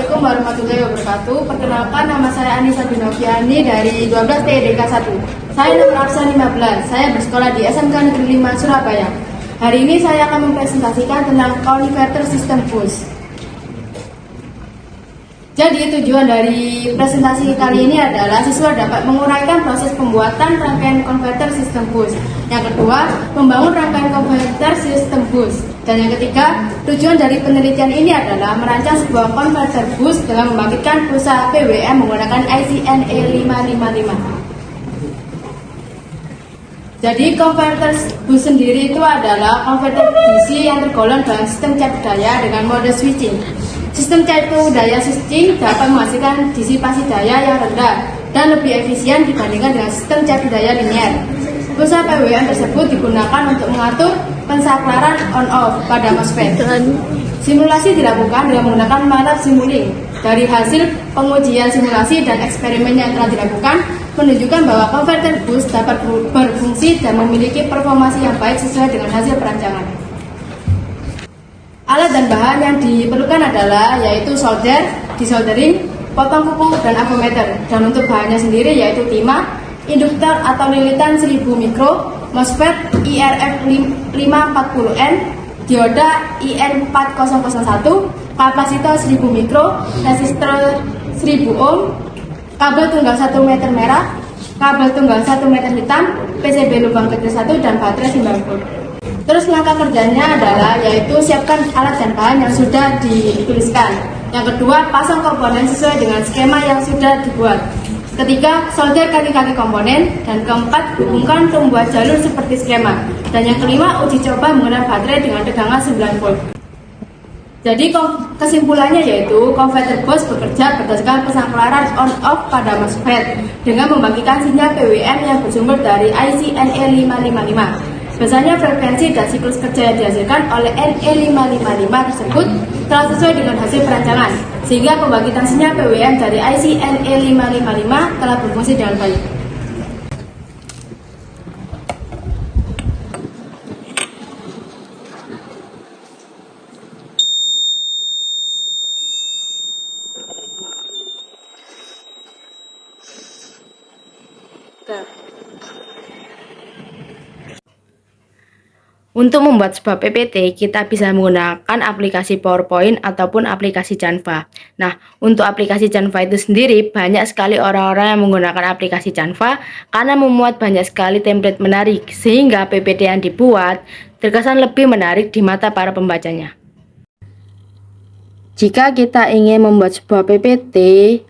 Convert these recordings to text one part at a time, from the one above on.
Assalamualaikum warahmatullahi wabarakatuh. Perkenalkan, nama saya Anissa Binoviani dari 12 TDK 1. Saya nomor absen 15. Saya bersekolah di SMK Negeri 5 Surabaya. Hari ini saya akan mempresentasikan tentang converter system bus. Jadi tujuan dari presentasi kali ini adalah siswa dapat menguraikan proses pembuatan rangkaian konverter sistem bus. Yang kedua, membangun rangkaian konverter sistem bus. Dan yang ketiga, tujuan dari penelitian ini adalah merancang sebuah konverter bus dengan membangkitkan pulsa PWM menggunakan IC NE555. Jadi konverter bus sendiri itu adalah konverter DC yang tergolong dalam sistem cair daya dengan mode switching. Sistem cair daya switching dapat menghasilkan disipasi daya yang rendah dan lebih efisien dibandingkan dengan sistem cair daya linear. Pulsa PWM tersebut digunakan untuk mengatur pensaklaran on-off pada MOSFET. Simulasi dilakukan dengan menggunakan MATLAB Simulink. Dari hasil pengujian simulasi dan eksperimen yang telah dilakukan, menunjukkan bahwa konverter bus dapat berfungsi dan memiliki performasi yang baik sesuai dengan hasil perancangan. Alat dan bahan yang diperlukan adalah yaitu solder, desoldering, potong kuku, dan avometer. Dan untuk bahannya sendiri yaitu timah, induktor atau lilitan 1000 mikro, MOSFET IRF540N, dioda IN4001, kapasitor 1000 mikro, resistor 1000 ohm, kabel tunggal 1 meter merah, kabel tunggal 1 meter hitam, PCB lubang kecil 1, dan baterai 9 volt. Terus langkah kerjanya adalah yaitu siapkan alat dan bahan yang sudah dituliskan. Yang kedua, pasang komponen sesuai dengan skema yang sudah dibuat. Ketiga, solder kaki-kaki komponen. Dan keempat, hubungkan untuk membuat jalur seperti skema. Dan yang kelima, uji coba menggunakan baterai dengan tegangan 9 volt. Jadi kesimpulannya yaitu konverter bus bekerja berdasarkan pensaklaran on-off pada MOSFET dengan membagikan sinyal PWM yang bersumber dari IC NE555. Biasanya frekuensi dan siklus kerja yang dihasilkan oleh NE555 tersebut telah sesuai dengan hasil perancangan, sehingga pembangkitan sinyal PWM dari IC NE555 telah berfungsi dengan baik. Untuk membuat sebuah PPT, kita bisa menggunakan aplikasi PowerPoint ataupun aplikasi Canva. Nah, untuk aplikasi Canva itu sendiri, banyak sekali orang-orang yang menggunakan aplikasi Canva karena memuat banyak sekali template menarik, sehingga PPT yang dibuat terkesan lebih menarik di mata para pembacanya. Jika kita ingin membuat sebuah PPT,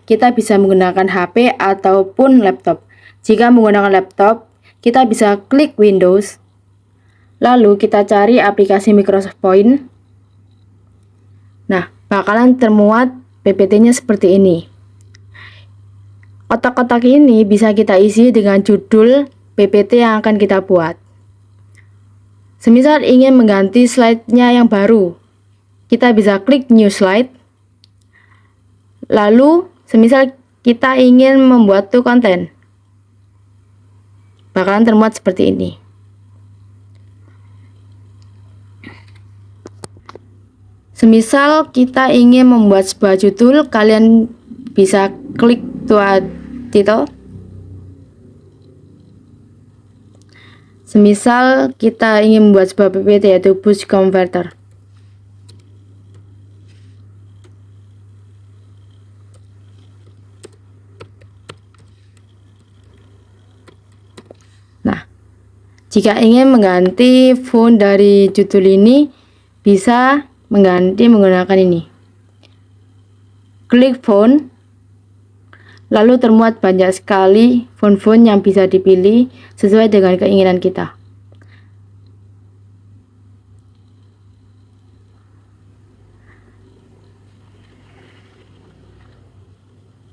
kita bisa menggunakan HP ataupun laptop. Jika menggunakan laptop, kita bisa klik Windows, lalu kita cari aplikasi Microsoft Point. Nah, bakalan termuat PPT-nya seperti ini. Kotak-kotak ini bisa kita isi dengan judul PPT yang akan kita buat. Semisal ingin mengganti slide-nya yang baru, kita bisa klik New Slide. Lalu, semisal kita ingin membuat konten, bakalan termuat seperti ini. Semisal kita ingin membuat sebuah judul, kalian bisa klik title. Semisal kita ingin membuat sebuah PPT yaitu bus converter. Nah, jika ingin mengganti font dari judul ini, bisa mengganti menggunakan ini. Klik font, lalu termuat banyak sekali font-font yang bisa dipilih sesuai dengan keinginan kita.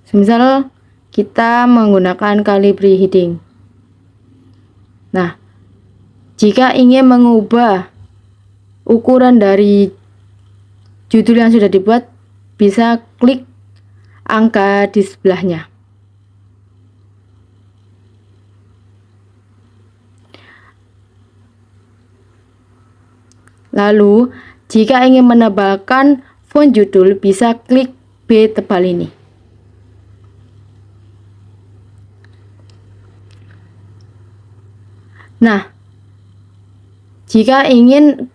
Semisal kita menggunakan Calibri heading. Nah, jika ingin mengubah ukuran dari judul yang sudah dibuat, bisa klik angka di sebelahnya. Lalu, jika ingin menebalkan font judul, bisa klik B tebal ini. Nah, jika ingin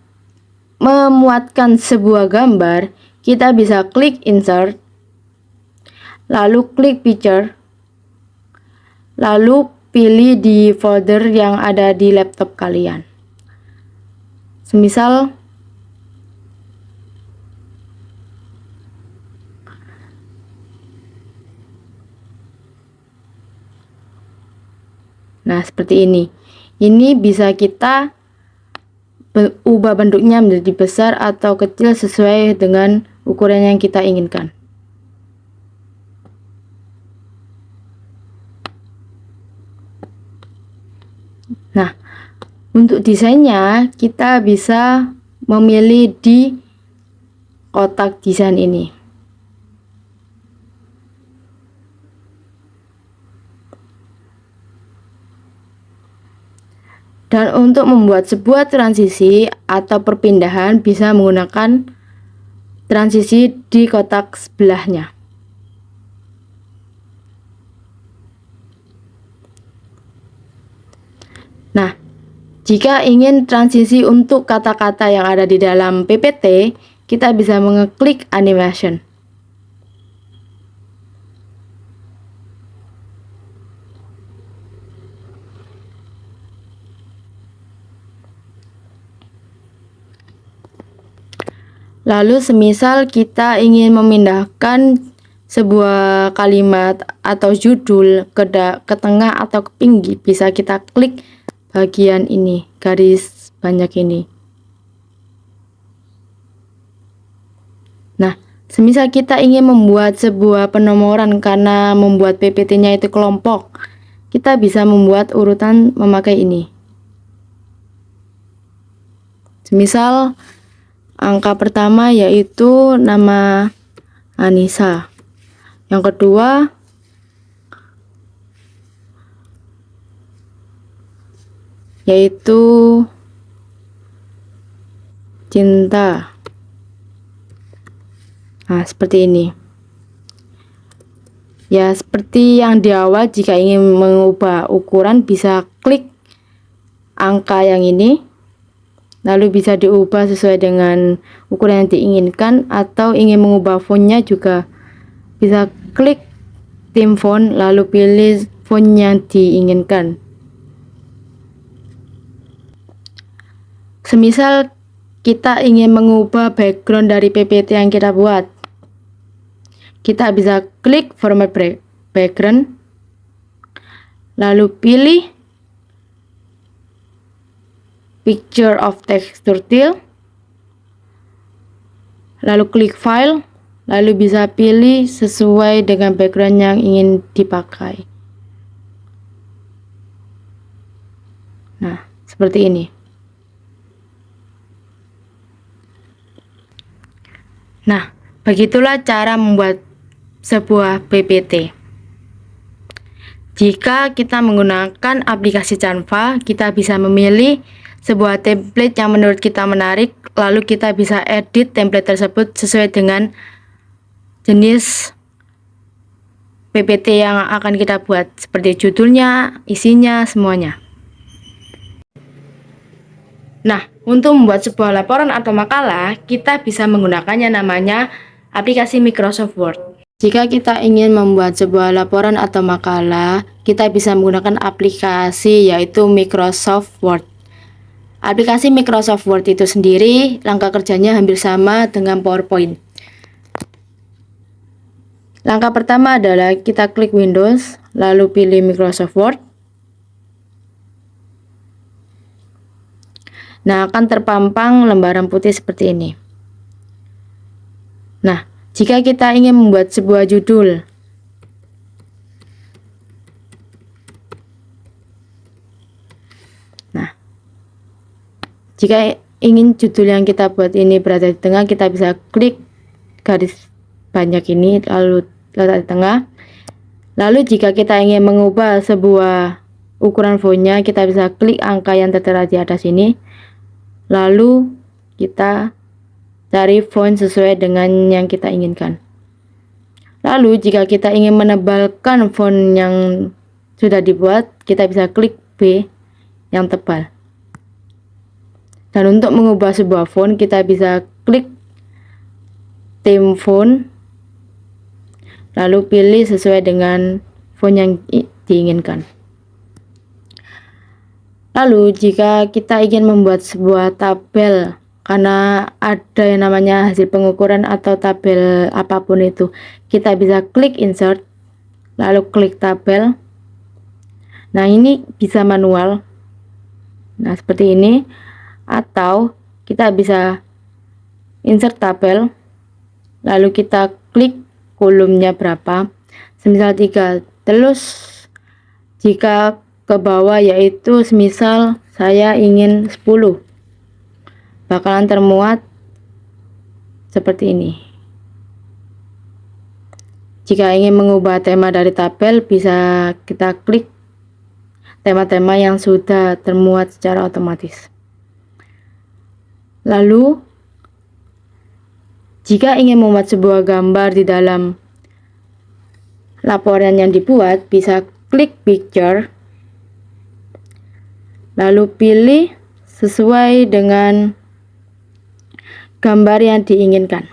memuatkan sebuah gambar, kita bisa klik insert, lalu klik picture, lalu pilih di folder yang ada di laptop kalian. Semisal nah, seperti ini. Ini bisa kita ubah bentuknya menjadi besar atau kecil sesuai dengan ukuran yang kita inginkan. Nah, untuk desainnya kita bisa memilih di kotak desain ini. Dan untuk membuat sebuah transisi atau perpindahan bisa menggunakan transisi di kotak sebelahnya. Nah, jika ingin transisi untuk kata-kata yang ada di dalam PPT, kita bisa mengeklik animation. Lalu semisal kita ingin memindahkan sebuah kalimat atau judul ke tengah atau ke pinggir, bisa kita klik bagian ini, garis banyak ini. Nah, semisal kita ingin membuat sebuah penomoran karena membuat PPT-nya itu kelompok, kita bisa membuat urutan memakai ini. Semisal angka pertama yaitu nama Anissa. Yang kedua yaitu cinta. Nah, seperti ini. Ya, seperti yang di awal, jika ingin mengubah ukuran bisa klik angka yang ini, lalu bisa diubah sesuai dengan ukuran yang diinginkan, atau ingin mengubah fontnya juga bisa klik theme font lalu pilih font yang diinginkan. Semisal kita ingin mengubah background dari PPT yang kita buat, kita bisa klik format background, lalu pilih picture of texture tool, lalu klik file, lalu bisa pilih sesuai dengan background yang ingin dipakai. Nah, seperti ini. Nah, begitulah cara membuat sebuah PPT. Jika kita menggunakan aplikasi Canva, kita bisa memilih sebuah template yang menurut kita menarik, lalu kita bisa edit template tersebut sesuai dengan jenis PPT yang akan kita buat, seperti judulnya, isinya, semuanya. Nah, untuk membuat sebuah laporan atau makalah, kita bisa menggunakannya namanya aplikasi Microsoft Word. Jika kita ingin membuat sebuah laporan atau makalah, kita bisa menggunakan aplikasi yaitu Microsoft Word. Aplikasi Microsoft Word itu sendiri, langkah kerjanya hampir sama dengan PowerPoint. Langkah pertama adalah kita klik Windows, lalu pilih Microsoft Word. Nah, akan terpampang lembaran putih seperti ini. Nah, jika kita ingin membuat sebuah judul, nah, jika ingin judul yang kita buat ini berada di tengah, kita bisa klik garis banyak ini, lalu letak di tengah. Lalu jika kita ingin mengubah sebuah ukuran fontnya, kita bisa klik angka yang tertera di atas ini, lalu kita cari font sesuai dengan yang kita inginkan. Lalu jika kita ingin menebalkan font yang sudah dibuat, kita bisa klik B yang tebal. Dan untuk mengubah sebuah font, kita bisa klik theme font, lalu pilih sesuai dengan font yang diinginkan. Lalu jika kita ingin membuat sebuah tabel, karena ada yang namanya hasil pengukuran atau tabel apapun itu, kita bisa klik insert, lalu klik tabel. Nah, ini bisa manual. Nah, seperti ini. Atau kita bisa insert tabel, lalu kita klik kolomnya berapa, semisal 3. Terus jika ke bawah, yaitu semisal saya ingin 10, bakalan termuat seperti ini. Jika ingin mengubah tema dari tabel, bisa kita klik tema-tema yang sudah termuat secara otomatis. Lalu jika ingin membuat sebuah gambar di dalam laporan yang dibuat, bisa klik picture, lalu pilih sesuai dengan gambar yang diinginkan.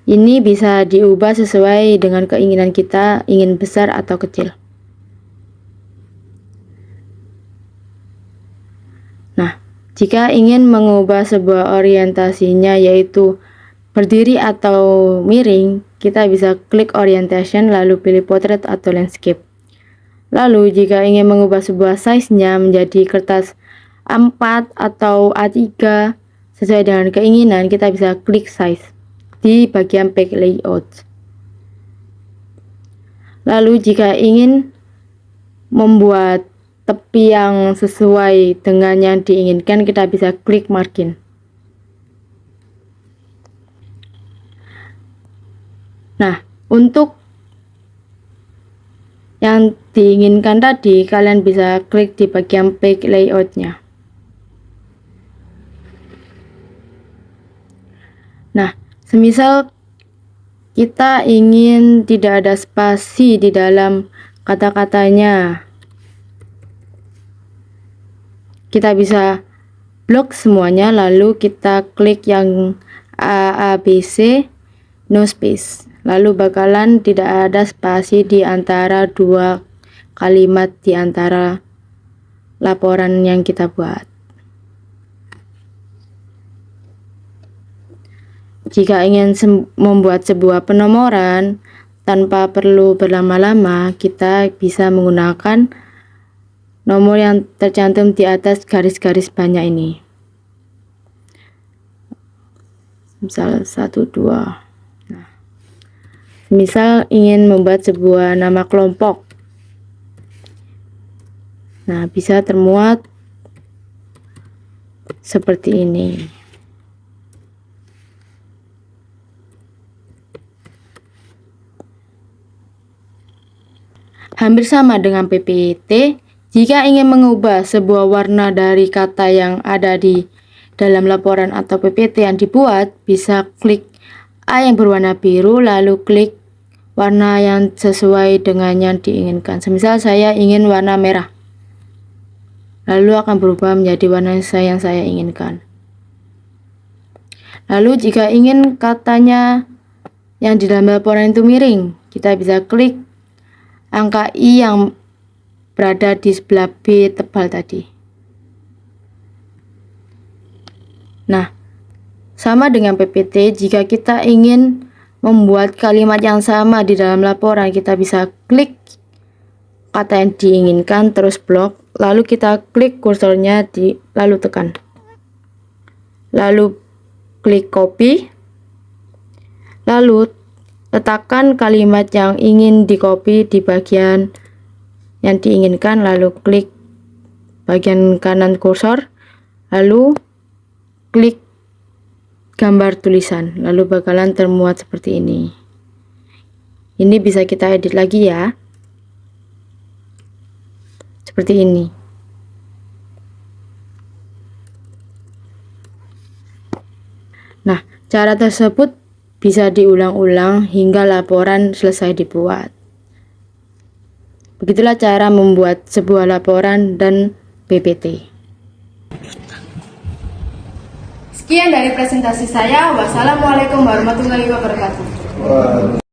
Ini bisa diubah sesuai dengan keinginan kita, ingin besar atau kecil. Nah, jika ingin mengubah sebuah orientasinya, yaitu berdiri atau miring, kita bisa klik orientation, lalu pilih portrait atau landscape. Lalu jika ingin mengubah sebuah size-nya menjadi kertas A4 atau A3 sesuai dengan keinginan, kita bisa klik size di bagian page layout. Lalu jika ingin membuat tepi yang sesuai dengan yang diinginkan, kita bisa klik margin. Nah, untuk yang diinginkan tadi, kalian bisa klik di bagian page layoutnya. Nah, semisal kita ingin tidak ada spasi di dalam kata-katanya, kita bisa blok semuanya, lalu kita klik yang ABC, no space, lalu bakalan tidak ada spasi di antara dua kalimat di antara laporan yang kita buat. Jika ingin membuat sebuah penomoran tanpa perlu berlama-lama, kita bisa menggunakan nomor yang tercantum di atas garis-garis banyak ini. Misal 1, 2. Nah, misal ingin membuat sebuah nama kelompok. Nah, bisa termuat seperti ini. Hampir sama dengan PPT. Jika ingin mengubah sebuah warna dari kata yang ada di dalam laporan atau PPT yang dibuat, bisa klik A yang berwarna biru, lalu klik warna yang sesuai dengan yang diinginkan. Semisal saya ingin warna merah, lalu akan berubah menjadi warna yang saya inginkan. Lalu jika ingin katanya yang di dalam laporan itu miring, kita bisa klik angka I yang berada di sebelah B tebal tadi. Nah, sama dengan PPT, jika kita ingin membuat kalimat yang sama di dalam laporan, kita bisa klik kata yang diinginkan, terus blok, lalu kita klik kursornya lalu tekan. Lalu klik copy, lalu letakkan kalimat yang ingin di copy di bagian yang diinginkan, lalu klik bagian kanan kursor, lalu klik gambar tulisan, lalu bakalan termuat seperti ini. Ini bisa kita edit lagi ya, seperti ini. Nah, cara tersebut bisa diulang-ulang hingga laporan selesai dibuat. Begitulah cara membuat sebuah laporan dan PPT. Sekian dari presentasi saya. Wassalamualaikum warahmatullahi wabarakatuh.